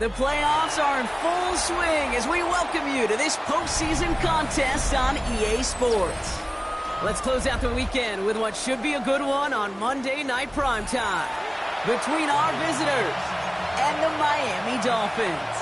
The playoffs are in full swing as we welcome you to this postseason contest on EA Sports. Let's close out the weekend with what should be a good one on Monday Night Primetime between our visitors and the Miami Dolphins.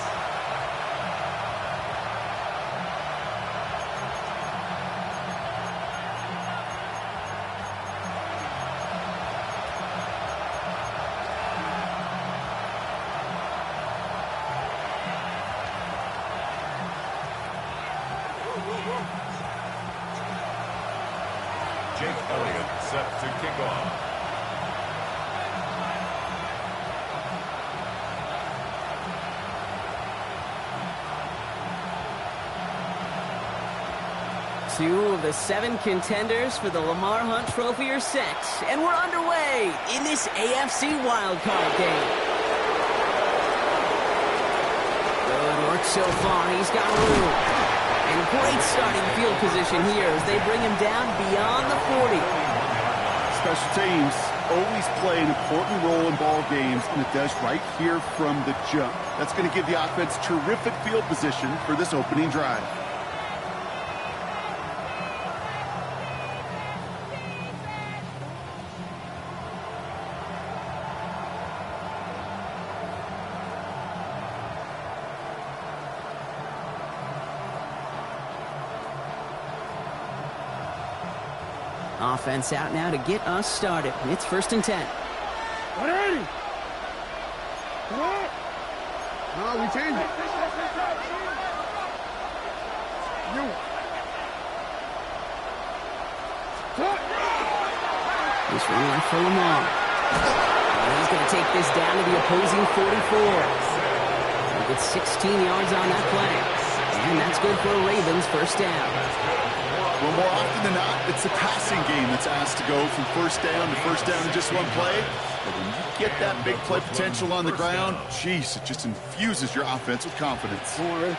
Jake Elliott set to kick off. Two of the 7 contenders for the Lamar Hunt Trophy are set, and we're underway in this AFC wildcard game. Good work so far. He's got room. And great starting field position here as they bring him down beyond the 40. Special teams always play an important role in ball games, and it does right here from the jump. That's going to give the offense terrific field position for this opening drive. Offense out now to get us started. It's 1st and 10. 180. What? No, we change it. You. Cut. This run right for Lamar. And he's going to take this down to the opposing 44. He gets 16 yards on that play. And that's good for a Ravens first down. Well, more often than not, it's the passing game that's asked to go from first down in just one play. But when you get that big play potential on the ground, geez, it just infuses your offense with confidence.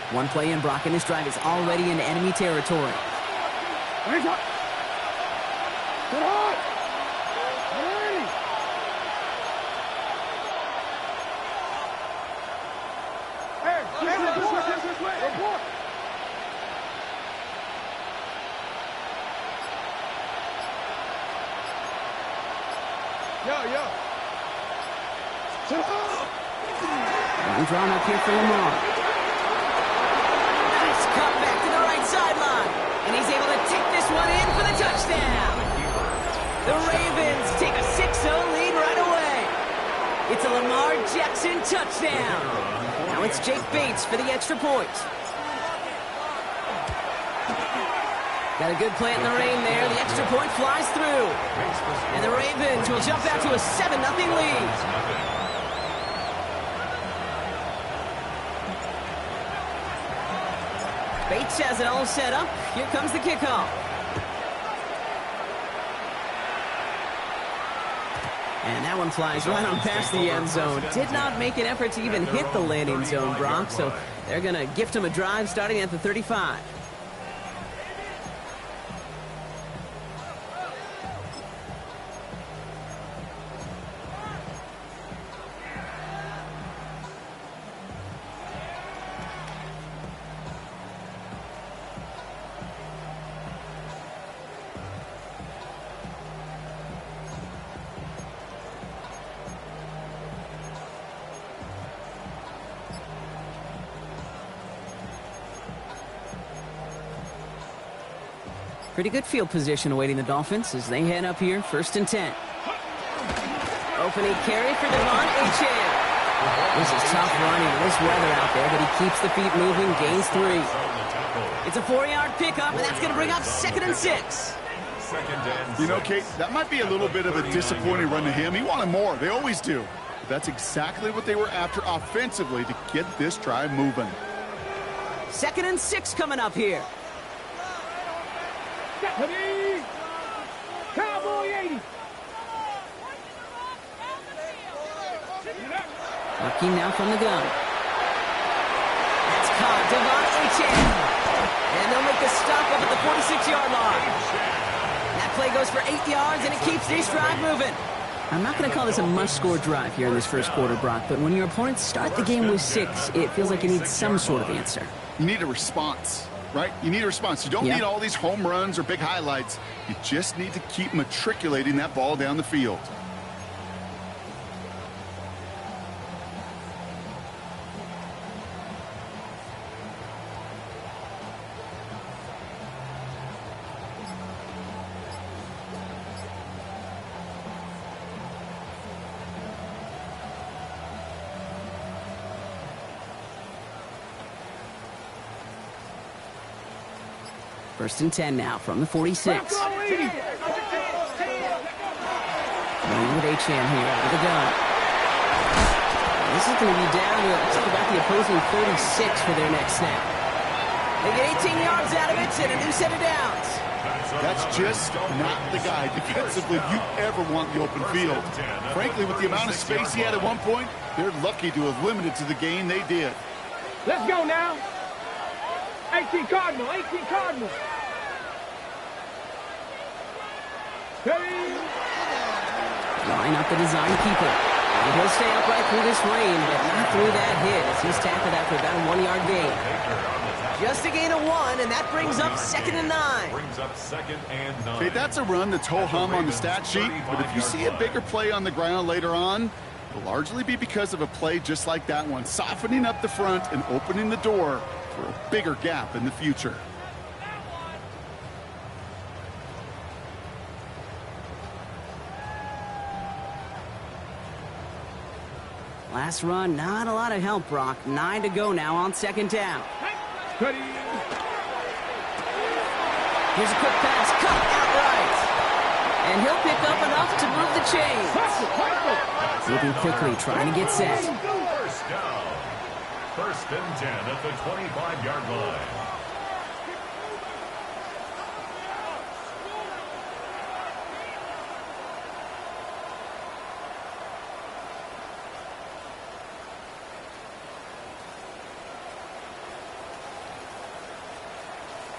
One play in, Brock, and this drive is already in enemy territory. Get hot! Report! Yo. And drawn up here for Lamar. Nice cut back to the right sideline. And he's able to take this one in for the touchdown. The Ravens take a 6-0 lead right away. It's a Lamar Jackson touchdown. Now it's Jake Bates for the extra point. Got a good play in the rain there. The extra point flies through. And the Ravens will jump out to a 7-0 lead. Bates has it all set up. Here comes the kickoff. And that one flies right on past the end zone. Did not make an effort to even hit the landing zone, Brock. So they're going to gift him a drive starting at the 35. Pretty good field position awaiting the Dolphins as they head up here, 1st and 10. Opening carry for Devon Achane. This is tough running in this weather out there, but he keeps the feet moving, gains 3. It's a 4-yard pickup, and that's going to bring up 2nd and 6. You know, Kate, that might be a little bit of a disappointing run to him. He wanted more. They always do. But that's exactly what they were after offensively to get this drive moving. 2nd and 6 coming up here. Cowboy 80. Working now from the gun. That's caught. Devon Achane. And they'll make a stop up at the 46-yard line. That play goes for 8 yards, and it keeps this drive moving. I'm not going to call this a must-score drive here in this first quarter, Brock, but when your opponents start the game with 6, it feels like you need some sort of answer. You need a response, right? You need a response. You don't need all these home runs or big highlights. You just need to keep matriculating that ball down the field. First and 10 now from the 46. Running with Achane here out of the gun. This is going to be down to about the opposing 36 for their next snap. They get 18 yards out of it and a new set of downs. That's just not the guy defensively you ever want the open field. Frankly, with the amount of space he had at one point, they're lucky to have limited to the gain they did. Let's go now. 18 Cardinal, 18 Cardinal. Line up the design keeper. And he'll stay upright through this rain, but not through that hit as he's tackled after about a 1-yard gain. Just a gain of 1, and that brings up 2nd and 9. Okay, that's a run that's ho-hum on the stat sheet, but if you see a bigger play on the ground later on, it'll largely be because of a play just like that one, softening up the front and opening the door for a bigger gap in the future. Last run, not a lot of help, Brock. 9 to go now on 2nd down. Here's Here's a quick pass, cut outright. And he'll pick up enough to move the chains. Moving quickly, trying to get set. First down. 1st and 10 at the 25-yard line.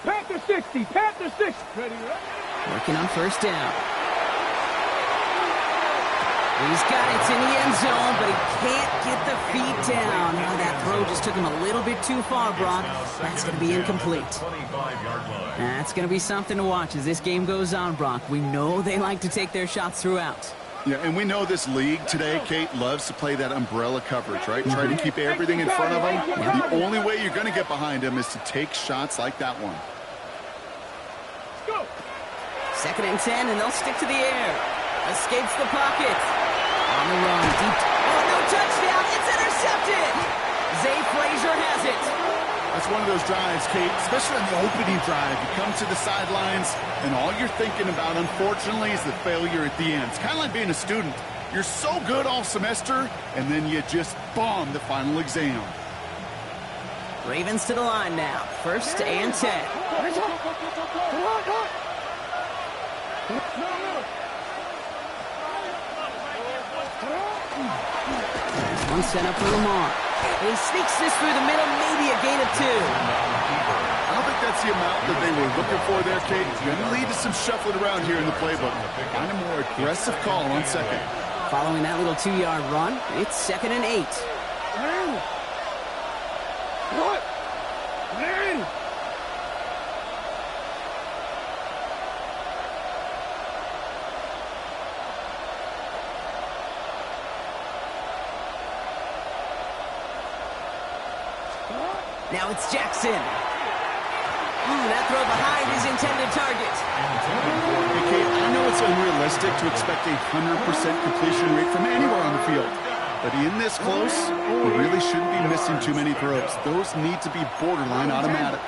Panther 60, Panther 60. Working on 1st down. He's got it in the end zone, but he can't get the feet down. Now that throw just took him a little bit too far, Brock. That's going to be incomplete. That's going to be something to watch as this game goes on, Brock. We know they like to take their shots throughout. Yeah, and we know this league today, Kate, loves to play that umbrella coverage, right? Try to keep everything in front of them. The only way you're going to get behind them is to take shots like that one. 2nd and 10, and they'll stick to the air. Escapes the pocket. On the run, deep. Oh, no touchdown. It's intercepted. Zay Frazier has it. That's one of those drives, Kate, especially on the opening drive. You come to the sidelines, and all you're thinking about, unfortunately, is the failure at the end. It's kind of like being a student. You're so good all semester, and then you just bomb the final exam. Ravens to the line now. 1st and 10. One set up for Lamar. He sneaks this through the middle, maybe a gain of 2. I don't think that's the amount that they were looking for there, Kate. It's going to lead to some shuffling around here in the playbook. Find a more aggressive call on 2nd. Following that little 2-yard run, it's 2nd and 8. What? Now it's Jackson. That throw behind his intended target. Okay, I know it's unrealistic to expect a 100% completion rate from anywhere on the field. But in this close, he really shouldn't be missing too many throws. Those need to be borderline automatic.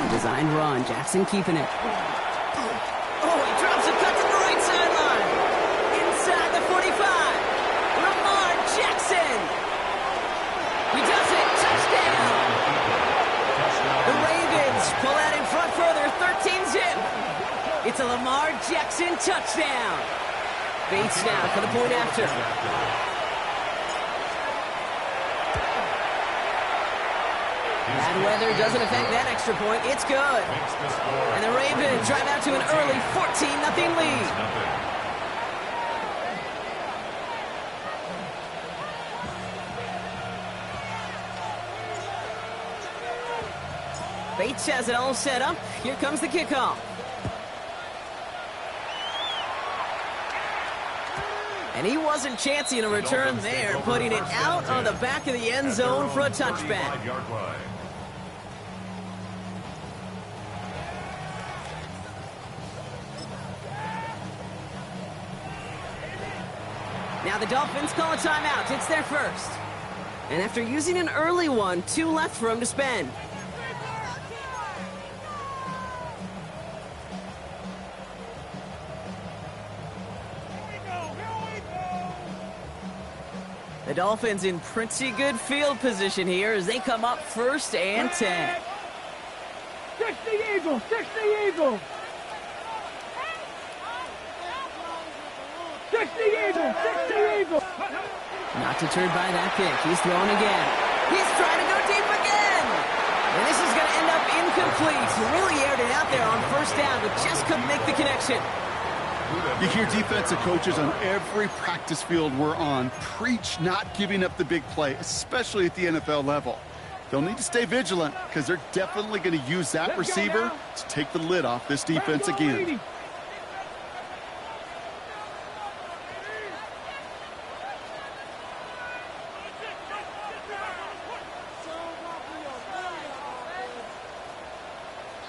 Designed run. Jackson keeping it. Oh, he drops a cut to the right sideline. Inside the 45. Lamar Jackson. He does it. Touchdown. The Ravens pull out in front further. 13-zip. It's a Lamar Jackson touchdown. Bates now for the point after. Bad weather doesn't affect that extra point. It's good. And the Ravens drive out to an early 14-0 lead. Bates has it all set up. Here comes the kickoff. And he wasn't chancing a return there, putting it out on the back of the end zone for a touchback. Now the Dolphins call a timeout. It's their first. And after using an early one, 2 left for him to spend. The Dolphins in pretty good field position here as they come up 1st and 10. 60 Eagles! 60 Eagles! 60 Eagles! 60 Eagles! Not deterred by that pick. He's throwing again. He's trying to go deep again. And this is going to end up incomplete. He really aired it out there on 1st down, but just couldn't make the connection. You hear defensive coaches on every practice field we're on preach not giving up the big play, especially at the NFL level. They'll need to stay vigilant because they're definitely going to use that receiver to take the lid off this defense again.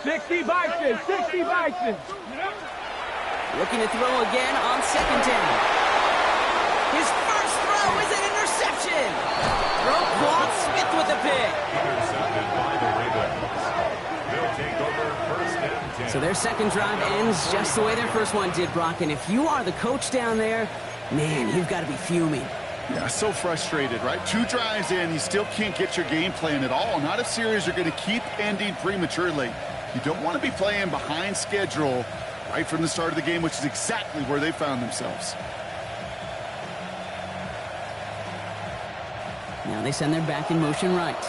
$60 Bison! Looking to throw again on 2nd down. His first throw is an interception. Roquan Smith with the pick. Intercepted by the Ravens. They'll take over 1st and 10. So their second drive ends just the way their first one did, Brock. And if you are the coach down there, man, you've got to be fuming. Yeah, so frustrated, right? 2 drives in, you still can't get your game plan at all. Not if series are going to keep ending prematurely. You don't want to be playing behind schedule right from the start of the game, which is exactly where they found themselves. Now they send their back in motion right.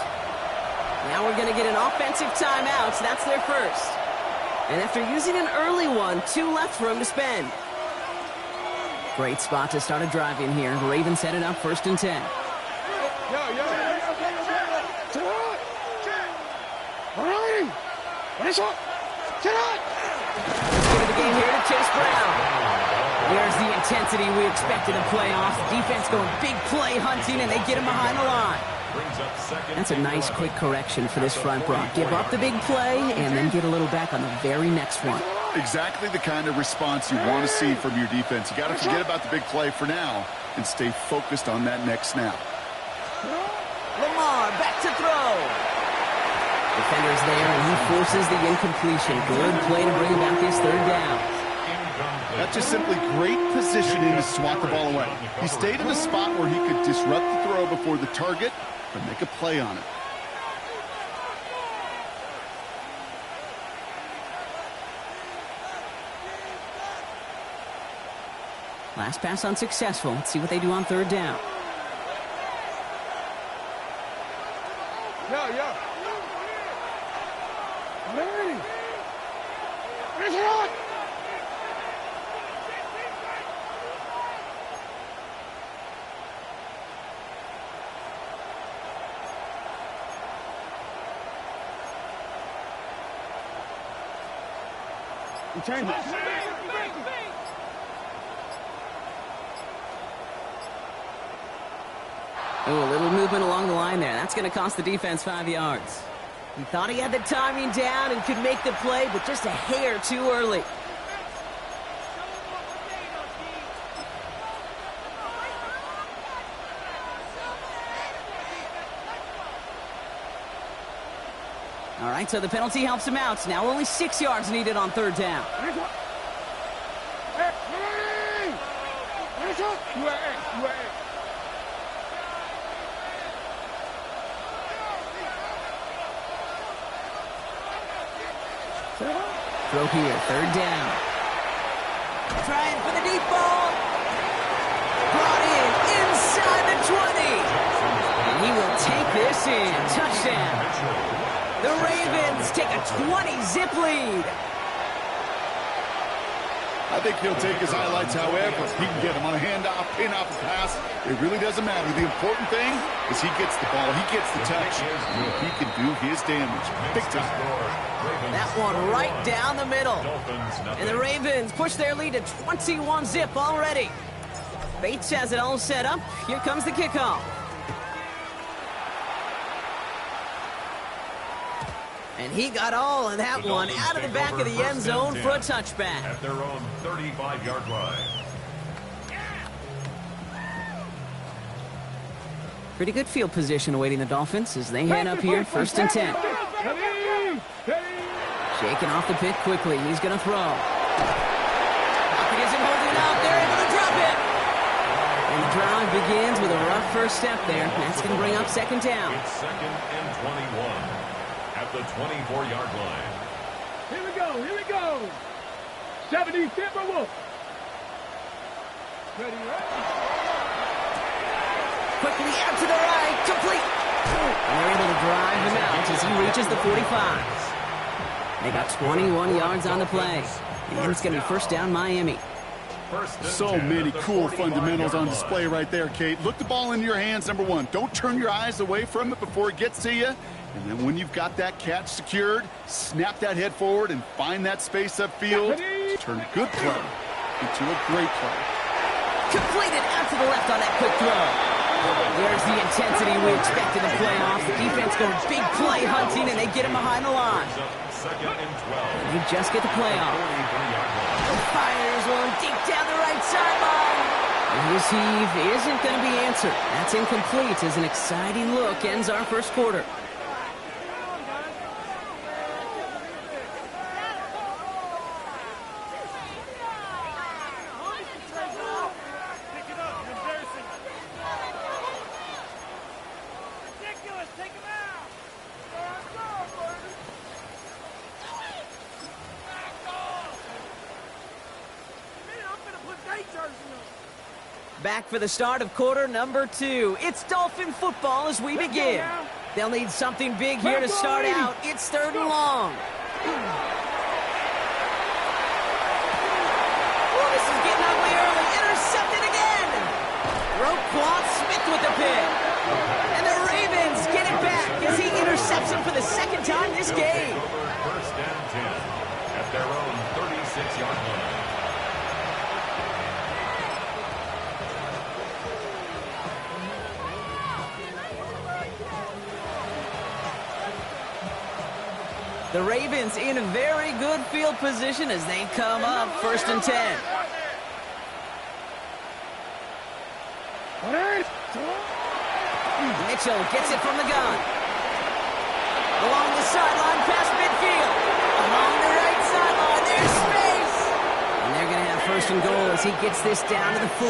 Now we're going to get an offensive timeout. So that's their first. And after using an early one, 2 left for him to spend. Great spot to start a drive in here. The Ravens set it up 1st and 10. Let's go to the game here to Chase Brown. There's the intensity we expected in playoffs. Defense going big play hunting, and they get him behind the line. That's a nice quick correction for this front, Brock. Give up the big play and then get a little back on the very next one. Exactly the kind of response you want to see from your defense. You got to forget about the big play for now and stay focused on that next snap. Lamar back to throw. Defender's there, and he forces the incompletion. Good play to bring about this 3rd down. That's just simply great positioning to swat the ball away. He stayed in a spot where he could disrupt the throw before the target or make a play on it. Last pass unsuccessful. Let's see what they do on 3rd down. Oh, a little movement along the line there. That's going to cost the defense 5 yards. He thought he had the timing down and could make the play, but just a hair too early. All right, so the penalty helps him out. Now only 6 yards needed on third down. Throw here, third down. Trying for the deep ball. Brought in inside the 20. And he will take this in. Touchdown. The Ravens take a 20-zip lead. I think he'll take his highlights however he can get him on a handoff, pin-off, a pass. It really doesn't matter. The important thing is he gets the ball, he gets the touch, and he can do his damage. Big time. That one right down the middle. And the Ravens push their lead to 21-zip already. Bates has it all set up. Here comes the kickoff. And he got all of that one out of the back of the end zone for a touchback. At their own 35-yard line. Pretty good field position awaiting the Dolphins as they head up here, 1st and 10. Shaking off the pick quickly. He's going to throw. Pocket isn't holding out. They're able to drop it. And the drive begins with a rough first step there. That's going to bring up 2nd down. It's 2nd and 21. At the 24-yard line. Here we go, here we go. 70 Timberwolves. Ready, ready. Quickly out to the right, complete. And they're able to drive him out as he reaches the 45. They got 21 yards on the play. And it's going to be 1st down Miami. So many cool fundamentals on display right there, Kate. Look the ball into your hands, number one. Don't turn your eyes away from it before it gets to you. And then when you've got that catch secured, snap that head forward and find that space upfield. Turn a good play into a great play. Completed out to the left on that quick throw. There's the intensity we expect in the playoffs. The defense going big play hunting, and they get him behind the line. 2nd and 12. You just get the play off. Fires one deep down the right sideline. His heave isn't going to be answered. That's incomplete as an exciting look ends our first quarter. Back for the start of quarter number 2. It's Dolphin football as we begin. They'll need something big here to start out. It's 3rd and long. Oh, this is getting ugly early. Intercepted again. Roquan Smith with the pick. And the Ravens get it back as he intercepts him for the 2nd time this game. 1st and 10 at their own 36-yard line. The Ravens in a very good field position as they come up 1st and 10. Mitchell gets it from the gun. Along the sideline past midfield. Along the right sideline, there's space. And they're going to have 1st and goal as he gets this down to the 4.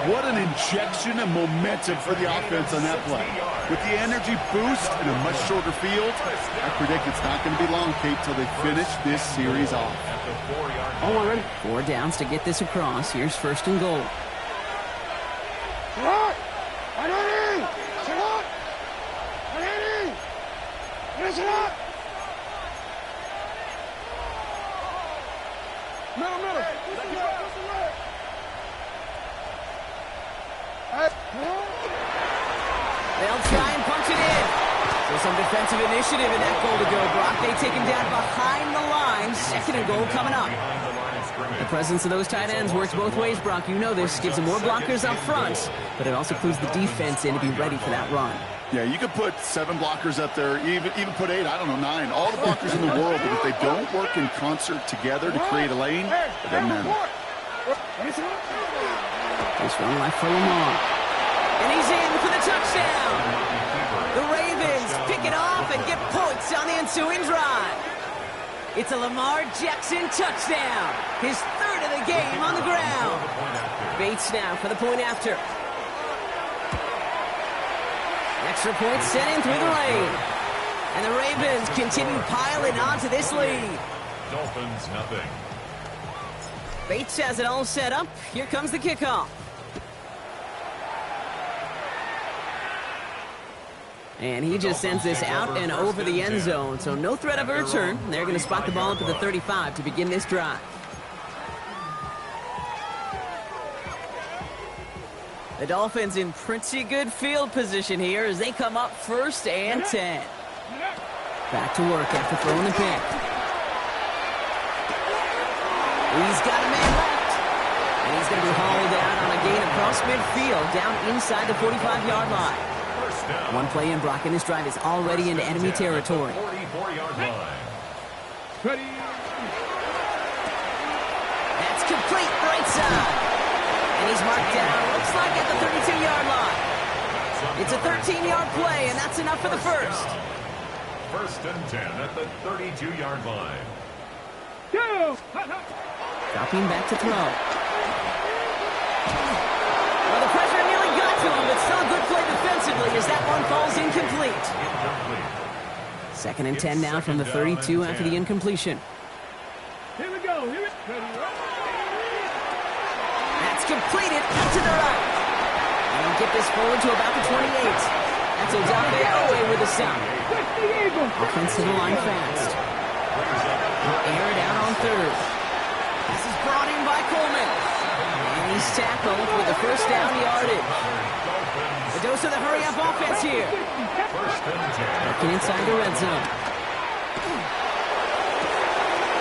What an injection of momentum for the offense on that play. With the energy boost and a much shorter field, I predict it's not going to be long, Kate, till they finish this series off. Oh, ready? 4 downs to get this across. Here's 1st and goal. They'll try and punch it in. So some defensive initiative in that goal to go, Brock. They take him down behind the line. 2nd and goal coming up. Behind the line of The presence of those tight ends works both ways, Brock. You know this. Gives them more blockers up front, but it also clues the defense in to be ready for that run. Yeah, you could put 7 blockers up there, even put 8, I don't know, 9. All the blockers in the world, but if they don't work in concert together to create a lane, it doesn't matter. This run left for Lamar. And he's in for the touchdown. The Ravens pick it off and get points on the ensuing drive. It's a Lamar Jackson touchdown. His 3rd of the game on the ground. Bates now for the point after. Extra point sent in through the lane. And the Ravens continue piling onto this lead. Dolphins nothing. Bates has it all set up. Here comes the kickoff. And he just sends this out and over the end zone, so no threat of a return. They're going to spot the ball up at the 35 to begin this drive. The Dolphins in pretty good field position here as they come up 1st and 10. Back to work after throwing the pick. He's got a man left. And he's going to be hauled out on a gain across midfield down inside the 45-yard line. One play in, Brock, and this drive is already into enemy territory. 44-yard line. That's complete right side. And he's marked down, looks like at the 32-yard line. It's a 13-yard play, and that's enough for the first. 1st and 10 at the 32-yard line. Dropping back to throw. Well, the pressure nearly got to him, but still a good play defensively as that one falls incomplete. 2nd and 10 now from the 32 after the incompletion. Here we go. That's completed out to the right. And he'll get this forward to about the 28. That's Odafe away with a stop. Offensive line fast. Air it out on 3rd. This is brought in by Coleman. And he's tackled with the 1st down yardage. The dose of the hurry-up offense here. Looking inside the red zone.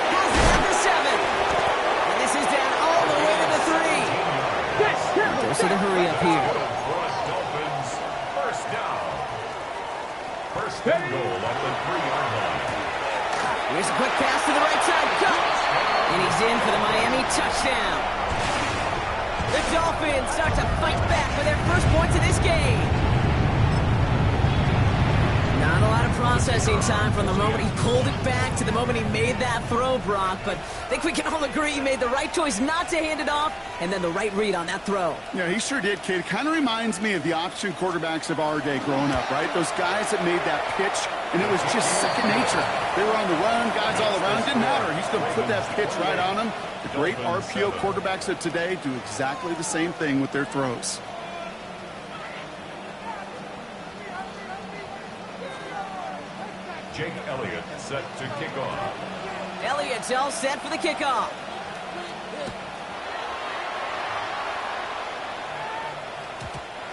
Has it at the 7. And this is down all the way to the 3. Dose of the hurry-up here. Dolphins 1st down. 1st and goal at the 3-yard line. Here's a quick pass to the right side. Cut. And he's in for the Miami touchdown. The Dolphins start to fight back for their first points of this game. Not a lot of processing time from the moment he pulled it back to the moment he made that throw, Brock. But I think we can all agree he made the right choice not to hand it off, and then the right read on that throw. Yeah, he sure did, kid. Kind of reminds me of the option quarterbacks of our day growing up, right? Those guys that made that pitch, and it was just second nature. They were on the run, guys all around. Didn't matter. He's going to put that pitch right on them. The great RPO quarterbacks of today do exactly the same thing with their throws. Jake Elliott set to kick off. Elliott's all set for the kickoff.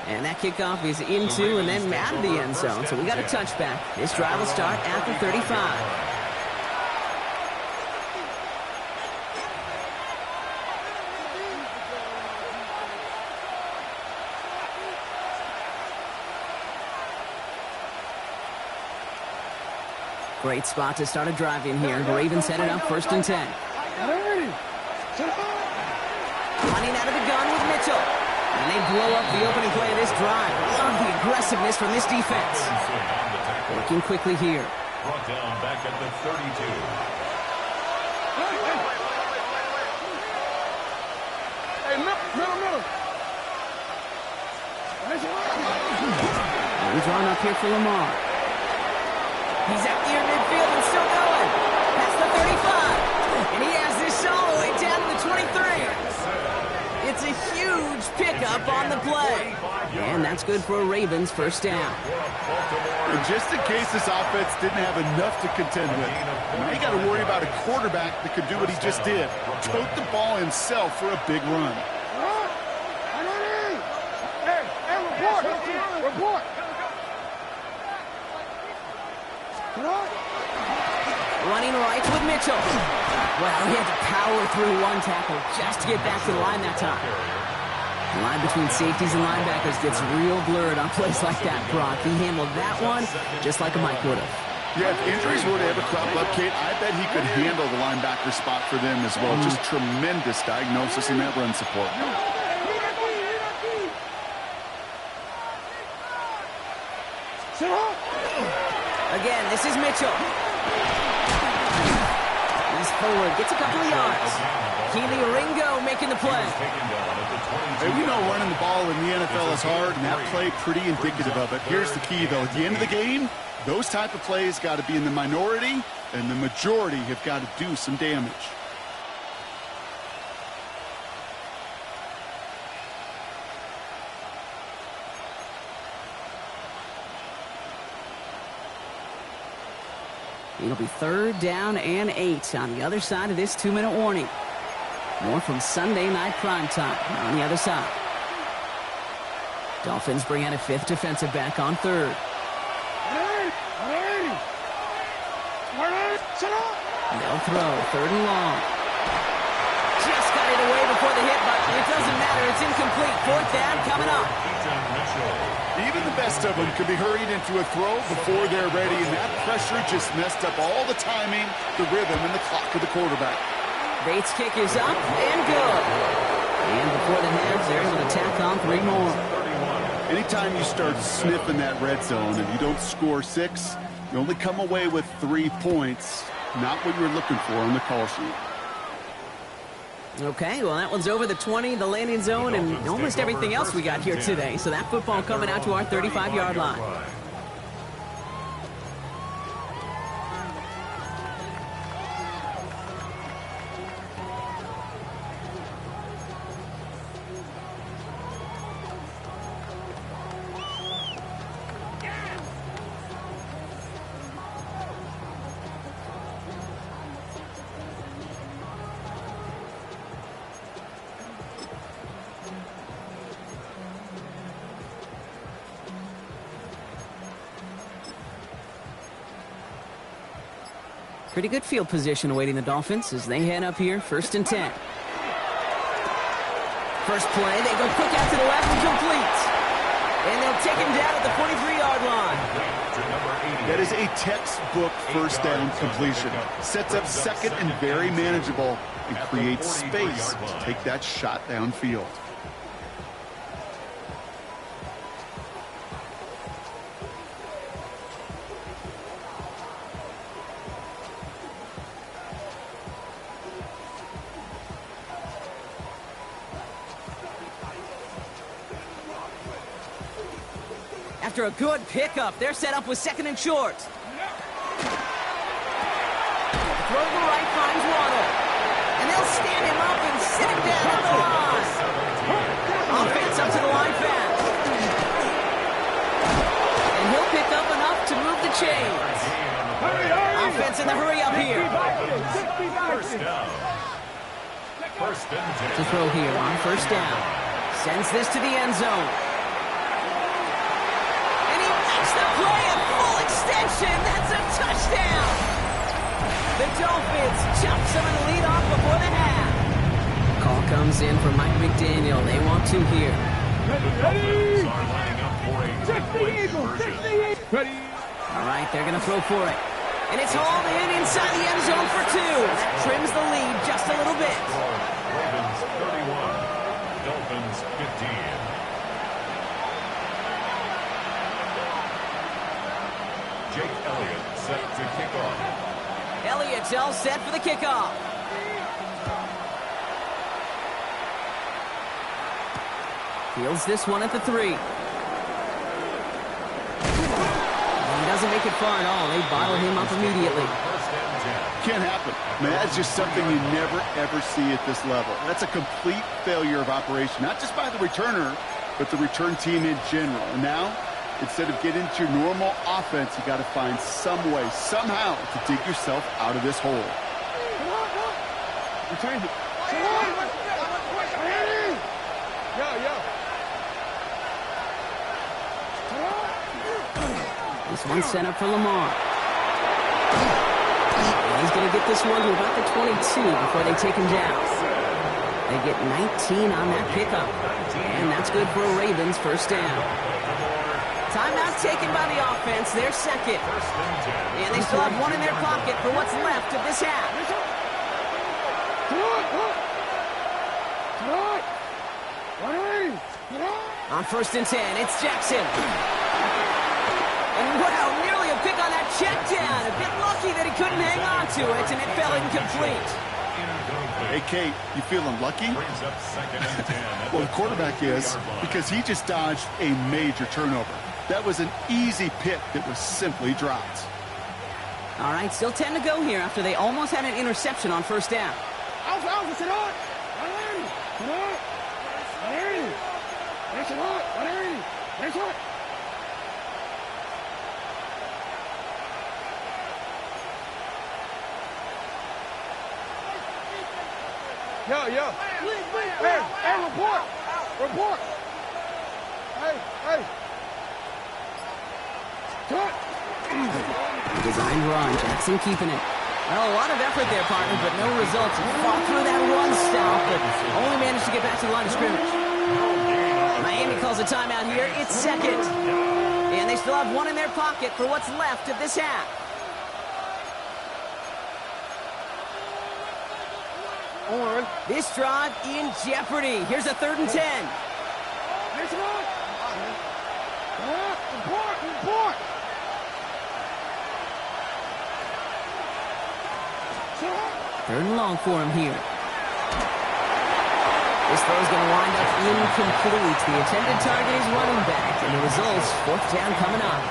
And that kickoff is into and then out of the end zone. So we got a touchback. This drive will start at the 35. Great spot to start a drive in here. The Ravens headed up 1st and 10. Running out of the gun with Mitchell. And they blow up the opening play of this drive. Love the aggressiveness from this defense. Working quickly here. Brought down back at the 32. Hey, middle. And drawn up here for Lamar. He's out near midfield and still going. That's the 35. And he has this all the way down to the 23. It's a huge pickup on the play. And that's good for a Ravens 1st down. And just in case this offense didn't have enough to contend with, now you got to worry about a quarterback that could do what he just did. Tote the ball himself for a big run. Hey, report. Running right with Mitchell. Well, he had to power through one tackle just to get back to the line that time. The line between safeties and linebackers gets real blurred on plays like that, Brock. He handled that one just like a Mike would have. Yeah, if injuries were to ever crop up, Kate, I bet he could handle the linebacker spot for them as well. Just tremendous diagnosis in that run support. Again, this is Mitchell. He's forward, gets a couple of yards. Keely Ringo making the play. Hey, we know running the ball in the NFL is hard, and that play pretty indicative of it. Here's the key, though. At the end of the game, those type of plays got to be in the minority, and the majority have got to do some damage. It'll be 3rd down and 8 on the other side of this 2-minute warning. More from Sunday Night Primetime on the other side. Dolphins bring out a 5th defensive back on 3rd. They'll throw 3rd and long. Just got it away before the hit, but it doesn't matter. It's incomplete. 4th down coming up. Even the best of them could be hurried into a throw before they're ready, and that pressure just messed up all the timing, the rhythm, and the clock of the quarterback. Bates' kick is up and good. And before the halves, they're able to tack on 3 more. Anytime you start sniffing that red zone and you don't score 6, you only come away with 3 points. Not what you're looking for on the call sheet. Okay, well, that one's over the 20, the landing zone, and almost everything else we got here today. So that football coming out to our 35-yard line. Pretty good field position awaiting the Dolphins as they head up here, 1st and 10. First play, they go quick out to the left and complete. And they'll take him down at the 43-yard line. That is a textbook 1st down completion. Sets up 2nd and very manageable and creates space to take that shot downfield. After a good pickup, they're set up with 2nd and short. Throw to the right finds Waddle. And they'll stand him up and sit him down at the line. Offense up to the line fast. And he'll pick up enough to move the chains. Offense in the hurry up here. To throw here on 1st down. Sends this to the end zone. The play at full extension. That's a touchdown. The Dolphins chop some of the lead off before the half. Call comes in from Mike McDaniel. They want 2 here. Ready. All right, they're going to throw for it. And it's hauled in inside the end zone for 2. That trims the lead just a little bit. Ravens 31, Dolphins 15. Jake Elliott set to kick off. Elliott's all set for the kickoff. Fields this one at the 3. He doesn't make it far at all. They bottle him up immediately. Can't happen. Man, that's just something you never, ever see at this level. That's a complete failure of operation, not just by the returner, but the return team in general. And now, instead of getting into your normal offense, you got to find some way, somehow, to dig yourself out of this hole. Return it. This one's set up for Lamar. He going to get this one to about the 22 before they take him down. They get 19 on that pickup. And that's good for a Ravens first down. Timeout taken by the offense, their second. And they still have one in their pocket for what's left of this half. On 1st and 10, it's Jackson. And wow, nearly a pick on that check down. A bit lucky that he couldn't hang on to it, and it fell incomplete. Hey, Kate, you feeling lucky? Well, the quarterback is, because he just dodged a major turnover. That was an easy pick that was simply dropped. All right, still 10 to go here after they almost had an interception on 1st down. Yo. Hey, report. Hey. Designed run, Jackson keeping it. Well, a lot of effort there, partner, but no results. He fought through that run stop, but only managed to get back to the line of scrimmage. Miami calls a timeout here. It's second. And they still have one in their pocket for what's left of this half. This drive in jeopardy. Here's a 3rd and 10. Report. 3rd and long for him here. This throw is going to wind up incomplete. The intended target is running back, and the results, 4th down coming up.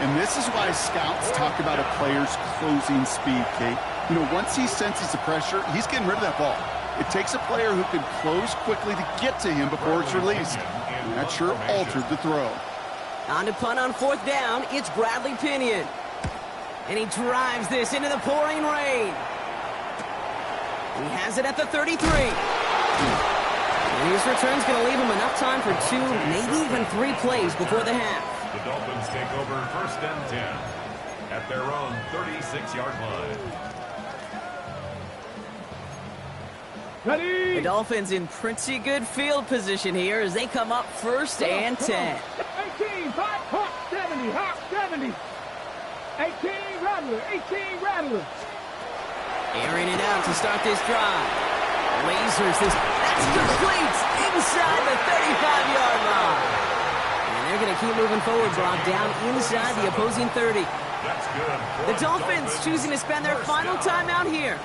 And this is why scouts talk about a player's closing speed, Kate. You know, once he senses the pressure, he's getting rid of that ball. It takes a player who can close quickly to get to him before it's released. And that sure altered the throw. On to punt on 4th down, it's Bradley Pinion. And he drives this into the pouring rain. He has it at the 33. And his return's going to leave him enough time for 2, maybe even 3 plays before the half. The Dolphins take over 1st and 10 at their own 36-yard line. Ready? The Dolphins in pretty good field position here as they come up 1st and 10. 18, hop, 70. 18, rattler. Airing it out to start this drive. Lasers this. That's complete inside the 35-yard line. And they're going to keep moving forward, Brock, down inside the opposing 30. That's good. The Dolphins choosing to spend their final timeout here.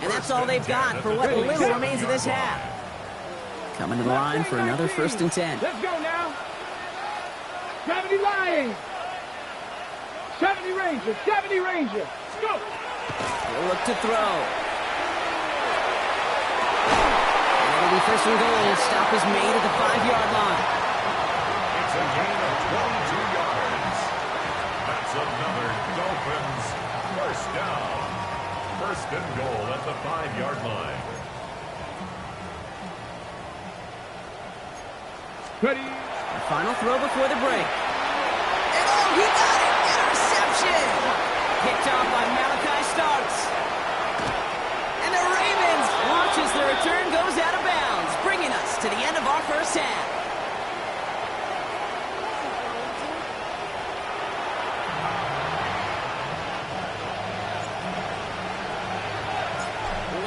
And that's all they've got for what little remains of this half. Coming to the line for another 1st and 10. Let's go now. 70 Lions. 70 Rangers. Go. He'll look to throw. And it'll be 1st and goal. Stop is made at the 5-yard line. It's a gain of 22 yards. That's another Dolphins 1st down. 1st and goal at the 5-yard line. Ready. The final throw before the break. And oh, he got it! Interception! Picked off by Malachi Starks. And the Ravens launches the return, goes out of bounds, bringing us to the end of our 1st half.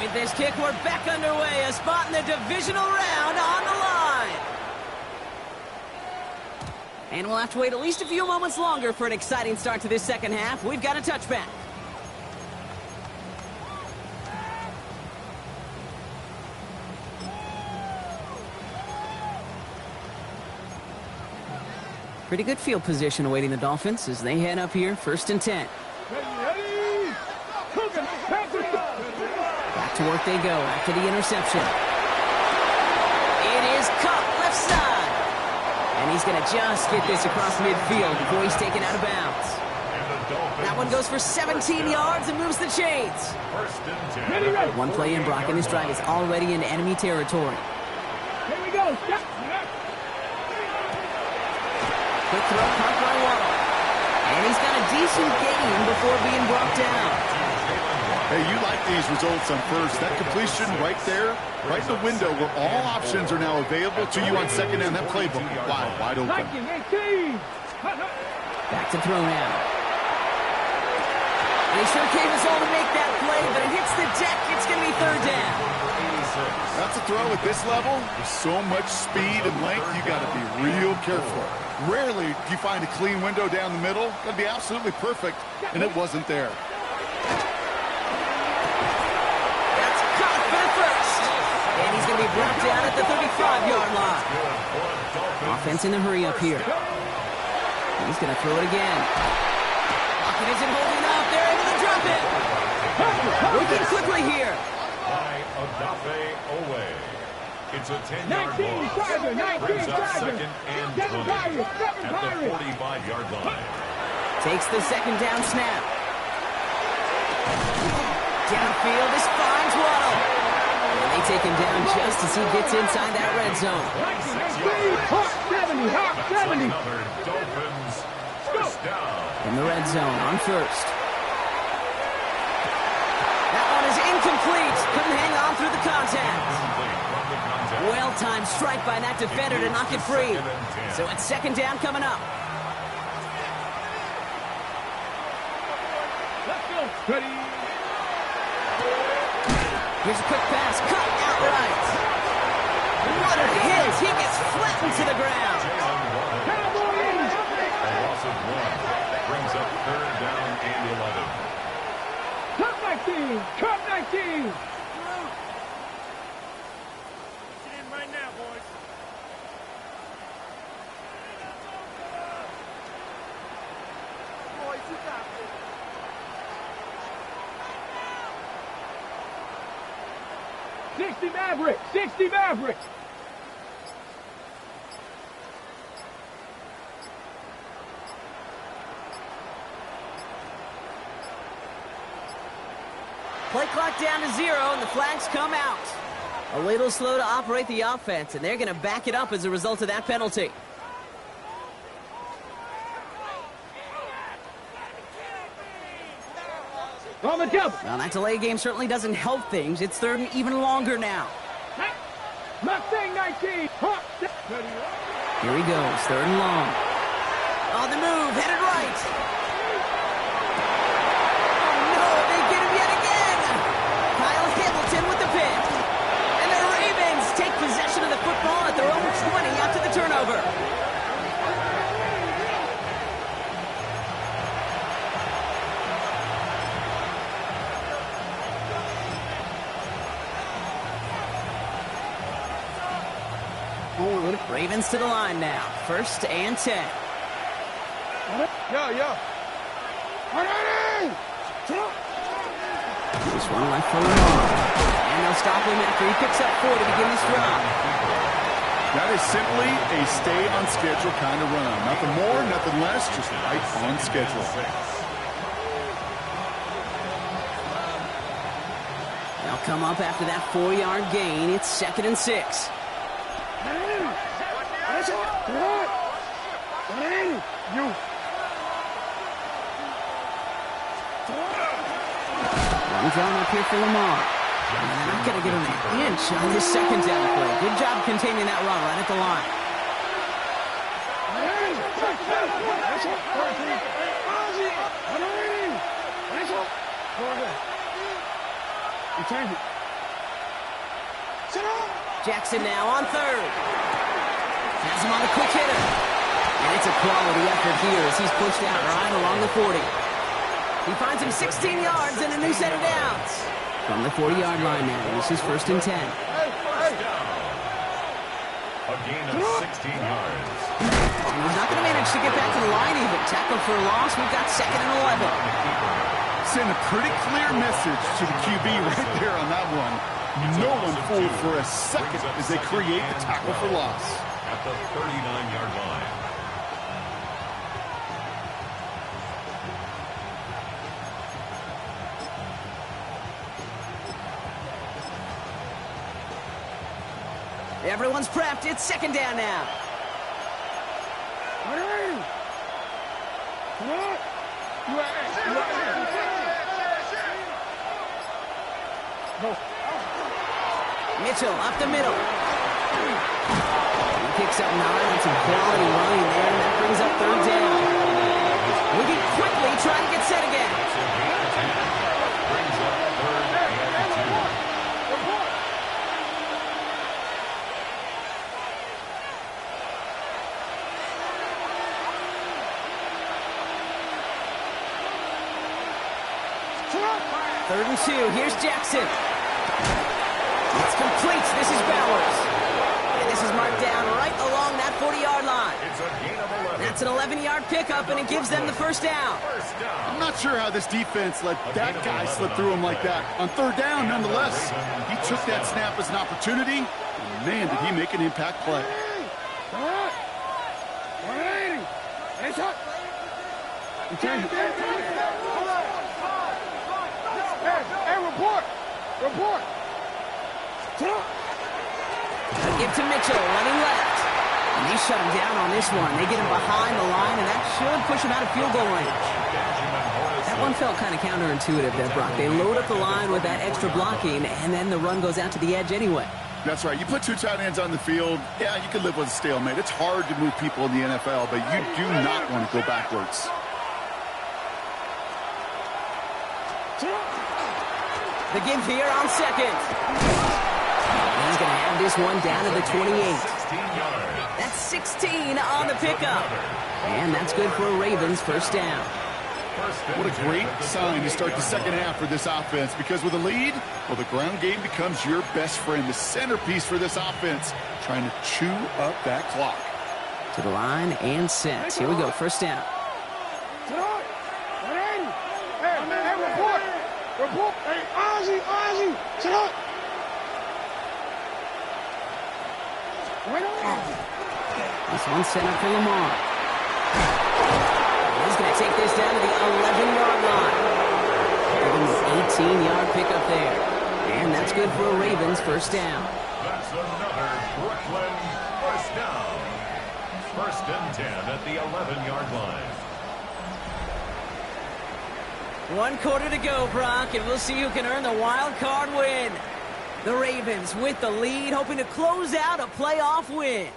With this kick, we're back underway. A spot in the divisional round on the line. And we'll have to wait at least a few moments longer for an exciting start to this 2nd half. We've got a touchback. Pretty good field position awaiting the Dolphins as they head up here, 1st and 10. Ready. Back to work they go after the interception. It is caught left side. And he's going to just get this across midfield before he's taken out of bounds. That one goes for 17 yards and moves the chains. 1st and 10. One play in, Brock, and this drive is already in enemy territory. Here we go. Step. Quick throw, caught by Waddle. And he's got a decent gain before being brought down. Hey, you like these results on first. That completion right there, right in the window where all options are now available to you on second down. That playbook, wide open. Back to throw now. They sure gave us all to make that play, but it hits the deck. It's going to be third down. That's a throw at this level. With so much speed and length, you got to be real careful. Rarely do you find a clean window down the middle. That'd be absolutely perfect, and it wasn't there. That's caught for the first. And he's going to be brought down at the 35-yard line. Offense in a hurry up here. He's going to throw it again. Lockett isn't holding up. They're able to drop it. Working quickly here. By Odafe Owe. It's a 10-yard loss. Brings up second and 20 at the 45-yard line. Takes the second down snap. Downfield, this finds Waddle. And they take him down just as he gets inside that red zone. 70. Another Dolphins first down. In the red zone on first. That one is incomplete. Couldn't hang on through the contact. Well-timed strike by that defender to knock it free. So it's second down coming up. Ready. Here's a quick pass. Cut outright. What a hit. He gets flattened to the ground. Cowboys! A loss of 1 brings up third down and 11. Cut 19! Cut 19! Right now, boys. Boys, you got this. 60 Mavericks! 60 Mavericks! Play clock down to 0, and the flags come out. A little slow to operate the offense, and they're going to back it up as a result of that penalty. On the double! Well, that delay game certainly doesn't help things. It's third and even longer now. Mustang 19! Hawk! Here he goes, third and long. On the move, headed right. Oh, no, they get him yet again. Kyle Hamilton with the pick. And the Ravens take possession of the football at their own 20 after the turnover. Ravens to the line now. First and 10. Yeah. This one left for Lamar. And they'll stop him after he picks up 4 to begin this drive. That is simply a stay on schedule kind of run. Nothing more, nothing less, just right on schedule. They'll come up after that 4-yard gain. It's second and 6. Run drawn up here for Lamar. And they're not going to get an inch on this second down play. Good job containing that run right at the line. Jackson now on third. Has him on a quick hitter. And it's a quality effort here as he's pushed out right along the 40. He finds him 16 yards and a new set of downs. From the 40-yard line now, this is first and 10. A gain of 16 yards. And he's not going to manage to get back to the line even. Tackled for a loss. We've got second and 11. Send a pretty clear message to the QB right there on that one. No one fooled for a second as they create the tackle for loss. At the 39-yard line. Everyone's prepped. It's second down now. Mitchell up the middle. He picks up 9 on some quality running there, and that brings up third down. Moving quickly, trying to get set again. Brings up third and 2. Third and 2. Here's Jackson. It's complete. This is Bowers. And this is marked down right along that 40-yard line. It's a gain of 11. That's an 11-yard pickup, and it gives them the first down. First down. I'm not sure how this defense let that guy slip through him like that. On third down, nonetheless, he took that snap as an opportunity. And man, did he make an impact play. 180. Hands up. Hey, report. Report. Give to Mitchell, running left. And they shut him down on this one. They get him behind the line, and that should push him out of field goal range. That one felt kind of counterintuitive there, Brock. They load up the line with that extra blocking, and then the run goes out to the edge anyway. That's right. You put 2 tight ends on the field, yeah, you can live with a stalemate. It's hard to move people in the NFL, but you do not want to go backwards. The give here on second. He's going to have this one down to the 28. 16 yards. That's 16 on the pickup. And that's good for a Ravens first down. What a great sign to start the second half for this offense, because with a lead, well, the ground game becomes your best friend, the centerpiece for this offense, trying to chew up that clock. To the line and set. Here we go, first down. Sit on. 180. Hey, report. Report. Hey, Ozzy. Sit on. This one set up for Lamar. He's going to take this down to the 11-yard line. Give him an 18-yard pickup there. And that's good for a Ravens first down. That's another Brooklyn first down. First and 10 at the 11-yard line. 1 quarter to go, Brock, and we'll see who can earn the wild card win. The Ravens with the lead, hoping to close out a playoff win.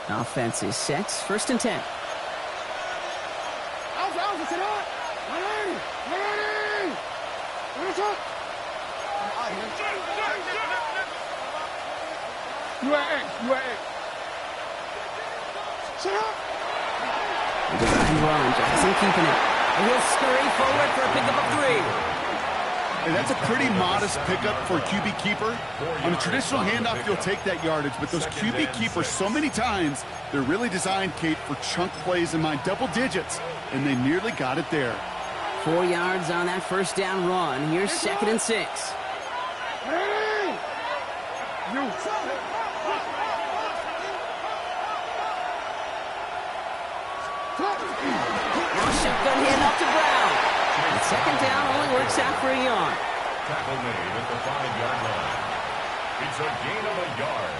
Offense is set. First and 10. Sit on. 180. You at X. Sit up. Design run. Jackson keeping it. And he'll scurry forward for a pickup of 3. And that's a pretty modest pickup for a QB keeper. On a traditional handoff, you'll take that yardage, but those QB keepers, so many times, they're really designed, Kate, for chunk plays in mind, double digits, and they nearly got it there. 4 yards on that first down run. Here's second and 6. Hey! You. Now shotgun handoff to Brown. And second down only works out for a yard. Tackle made at the 5-yard line. It's a gain of a yard.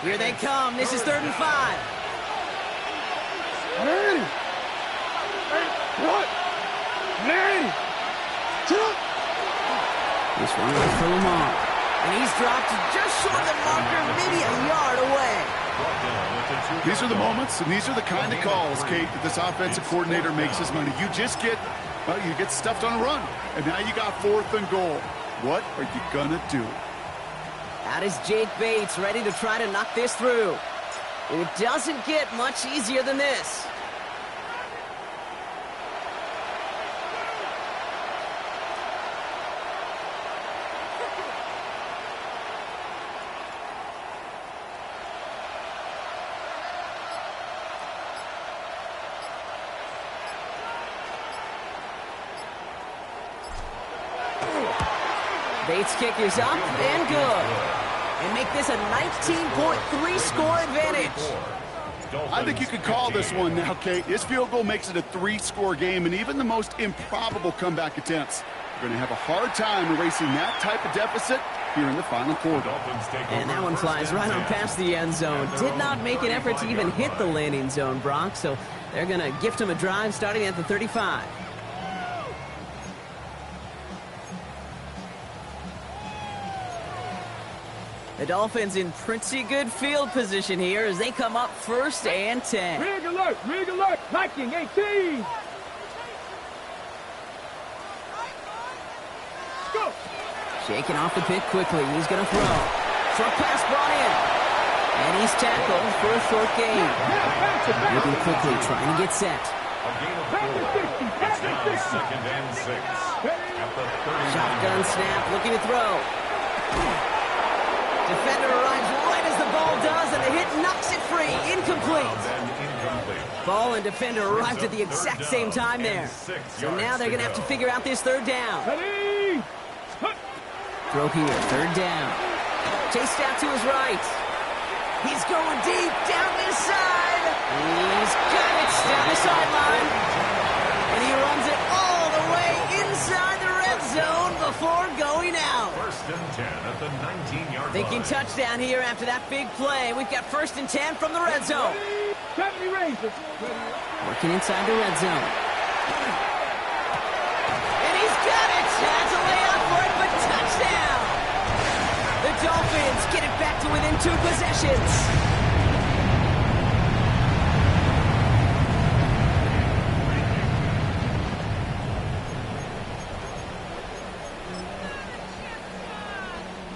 Here they come. This is third and 5. Hey! What? Hey! This one was for Lamar. And he's dropped just short of the marker, maybe a yard away. These are the moments, and these are the kind of calls, Kate, that this offensive coordinator makes his money. You just get, well, you get stuffed on a run, and now you got 4th and goal. What are you gonna do? Out is Jake Bates, ready to try to knock this through. It doesn't get much easier than this. Bates kick is up and good. And make this a 19.3 score advantage. I think you could call this one now, Kate. His field goal makes it a 3-score game, and even the most improbable comeback attempts are going to have a hard time erasing that type of deficit here in the final quarter. And that one flies right on past the end zone. Did not make an effort to even hit the landing zone, Brock, so they're going to gift him a drive starting at the 35. The Dolphins in pretty good field position here as they come up 1st and 10. Rig alert, Viking 18. Go. Shaking off the pick quickly. He's going to throw. Short pass brought in. And he's tackled for a short gain. Moving quickly, trying to get set. It's now 2nd and 6. At the 39. Shotgun snap, looking to throw. Defender arrives right as the ball does, and the hit knocks it free. Incomplete. Ball and defender arrived at the exact same time there. So now they're going to have to figure out this 3rd down. Ready. Throw here, 3rd down. Chased out to his right. He's going deep down this side. He's got it down the sideline. And he runs it all the way inside the red zone before going out. 1st and 10 at the 19-yard line. Thinking touchdown here after that big play. We've got 1st and 10 from the red zone. 70 Rangers. Working inside the red zone. And he's got it. Has a layout for it, but touchdown. The Dolphins get it back to within 2 possessions.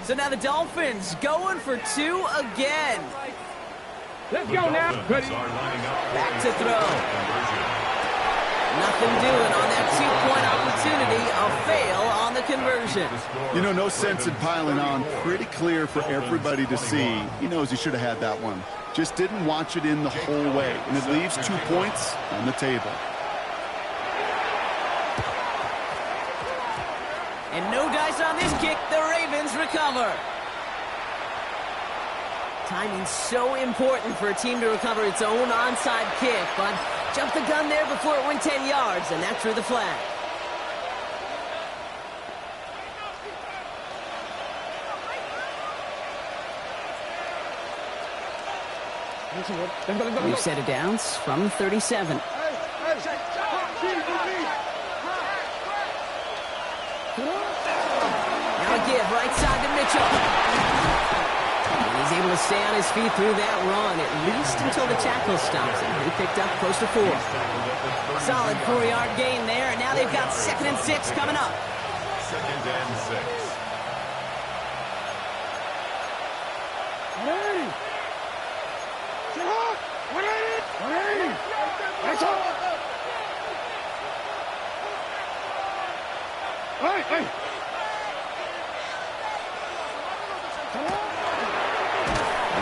So now the Dolphins going for 2 again. Let's go now. Ready. Back to throw. Nothing doing on that 2-point opportunity. A fail on the conversion. You know, no sense in piling on. Pretty clear for everybody to see. He knows he should have had that one. Just didn't watch it in the whole way. And it leaves 2 points on the table. And no dice on this kick. The Ravens recover. Timing's so important for a team to recover its own onside kick, but jumped the gun there before it went 10 yards, and that drew the flag. We've set it down from the 37. Now a give right side to Mitchell. And he's able to stay on his feet through that run, at least until the tackle stops him. He picked up close to 4. Solid 4-yard gain there, and now they've got 2nd and 6 coming up. 2nd and 6. Ready. Ready. That's all. Hey.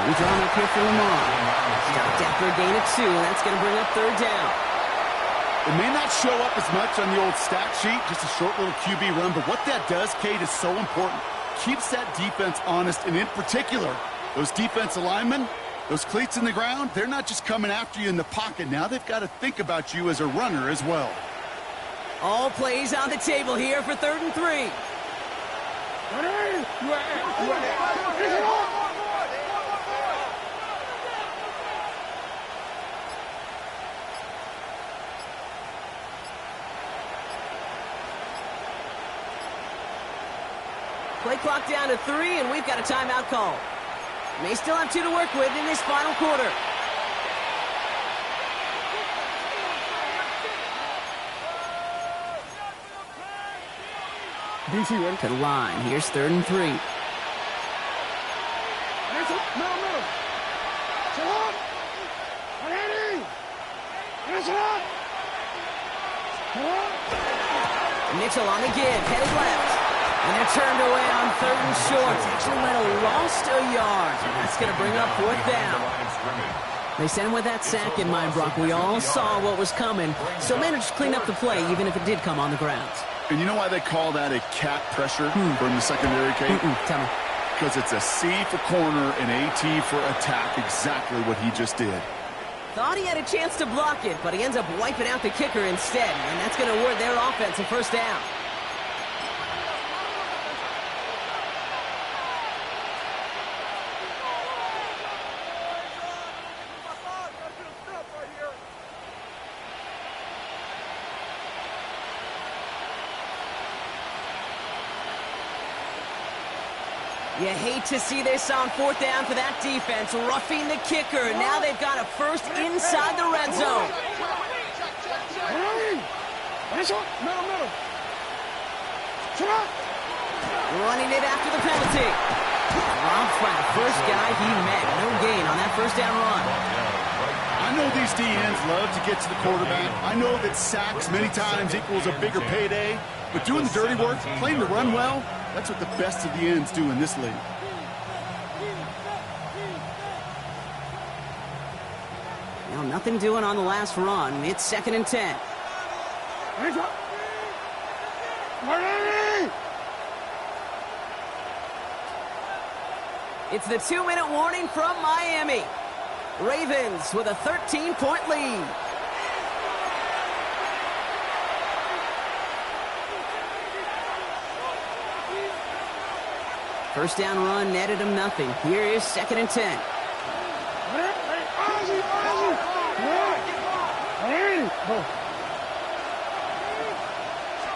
We're drawing up here for Lamar. Stopped after a gain of 2. That's going to bring up 3rd down. It may not show up as much on the old stat sheet, just a short little QB run, but what that does, Kate, is so important. Keeps that defense honest, and in particular, those defense linemen, those cleats in the ground, they're not just coming after you in the pocket. Now they've got to think about you as a runner as well. All plays on the table here for 3rd and 3. Play clock down to 3, and we've got a timeout call. May still have 2 to work with in this final quarter. DC one. To the line. Here's 3rd and 3. No. Sit up. Ready. Sit up. Mitchell on the give. Headed left. And they're turned away on 3rd and short. Actually might have lost a yard. And that's going to bring up 4th down. They sent him with that sack in mind, Brock. We all saw what was coming. Still managed to clean up the play, even if it did come on the ground. And you know why they call that a cat pressure from the secondary, Kate? Tell me. Because it's a C for corner and AT for attack, exactly what he just did. Thought he had a chance to block it, but he ends up wiping out the kicker instead. And that's going to award their offense a 1st down. You hate to see this on 4th down for that defense, roughing the kicker. Now they've got a first inside the red zone. Middle. Running it after the penalty. Robbed by the first guy he met. No gain on that first down run. I know these DNs love to get to the quarterback. I know that sacks many times equals a bigger payday. But doing the dirty work, playing the run well, that's what the best of the ends do in this league. Now nothing doing on the last run. It's 2nd and 10. It's the 2-minute warning from Miami. Ravens with a 13-point lead. First down run netted him nothing. Here is 2nd and 10.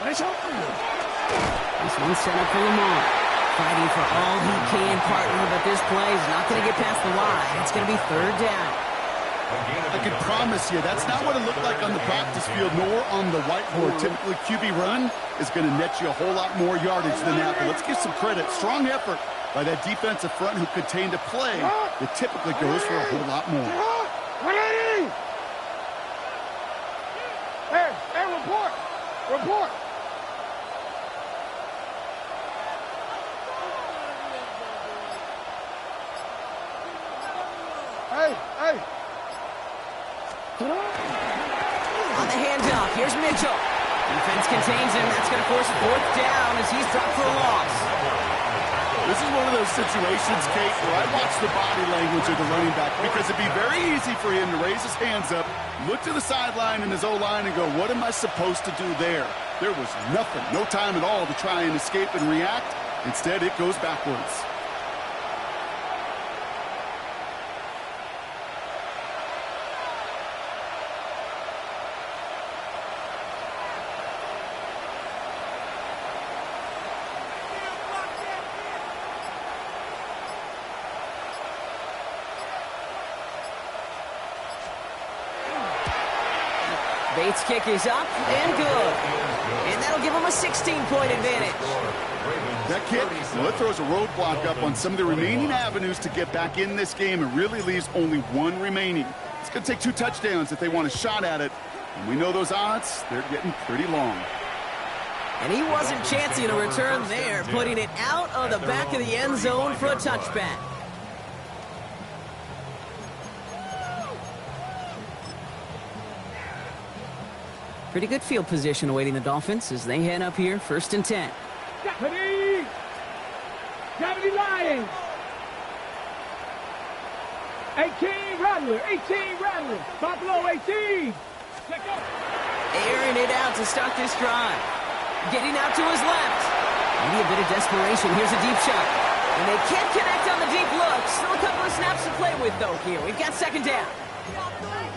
This one's set up for Lamar. Fighting for all he can, partner, but this play is not going to get past the line. It's going to be 3rd down. I can promise you, that's not what it looked like on the practice field, nor on the whiteboard. Typically, QB run is going to net you a whole lot more yardage than that. But let's give some credit. Strong effort by that defensive front who contained a play that typically goes for a whole lot more. Hey, report. Hey. On the handoff, here's Mitchell. Defense contains him. That's going to force 4th down as he's dropped for a loss. This is one of those situations, Kate, where I watch the body language of the running back because it'd be very easy for him to raise his hands up, look to the sideline in his O-line and go, what am I supposed to do there? There was nothing, no time at all to try and escape and react. Instead, it goes backwards. Bates' kick is up and good. And that'll give him a 16-point advantage. That kick, well, it throws a roadblock up on some of the remaining avenues to get back in this game and really leaves only one remaining. It's going to take 2 touchdowns if they want a shot at it. And we know those odds, they're getting pretty long. And he wasn't chancing a return there, putting it out of the back of the end zone for a touchback. Pretty good field position awaiting the Dolphins as they head up here, 1st and 10. Gravity Lions. 18 Rattler. Buffalo 18. Airing it out to start this drive. Getting out to his left. Maybe a bit of desperation. Here's a deep shot. And they can't connect on the deep look. Still a couple of snaps to play with, though, here. We've got 2nd down.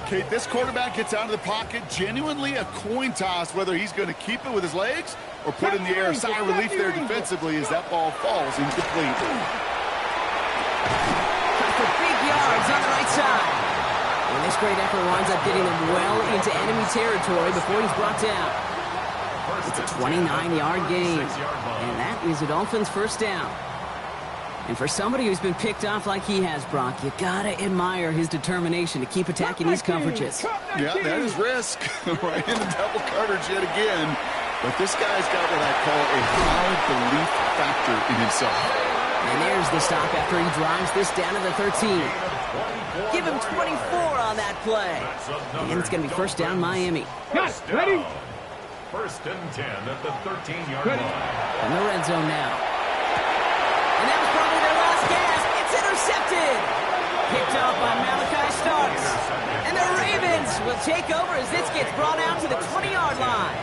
Kate, this quarterback gets out of the pocket, genuinely a coin toss whether he's going to keep it with his legs or put in the air. Sigh of relief there defensively as that ball falls incomplete. For big yards on the right side. And this great effort winds up getting him well into enemy territory before he's brought down. It's a 29-yard gain. And that is a Dolphins' 1st down. And for somebody who's been picked off like he has, Brock, you gotta admire his determination to keep attacking these coverages. Yeah, that is risk. Right in the double coverage yet again. But this guy's got what I call a high belief factor in himself. And there's the stop after he drives this down to the 13. Give him 24 on that play. And it's going to be 1st down Miami. Ready? 1st and 10 at the 13-yard line. In the red zone now. And that was probably their last gasp. It's intercepted. Picked off by Malachi Starks. And the Ravens will take over as this gets brought out to the 20-yard line.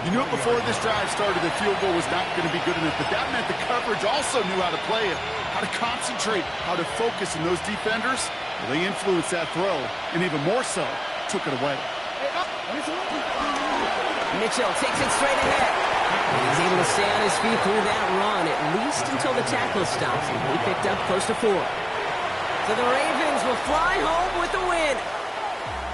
You knew it before this drive started, the field goal was not going to be good enough, but that meant the coverage also knew how to play it, how to concentrate, how to focus, and those defenders, well, they influenced that throw, and even more so, took it away. Mitchell takes it straight ahead. And he's able to stay on his feet through that run, at least until the tackle stops him. He picked up close to 4. So the Ravens will fly home with the win.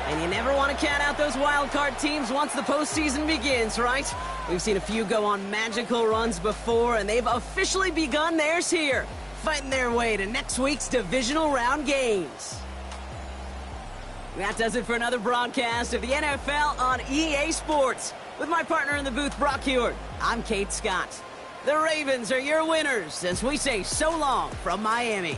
And you never want to count out those wild card teams once the postseason begins, right? We've seen a few go on magical runs before, and they've officially begun theirs here, fighting their way to next week's divisional round games. That does it for another broadcast of the NFL on EA Sports. With my partner in the booth, Brock Huard, I'm Kate Scott. The Ravens are your winners as we say so long from Miami.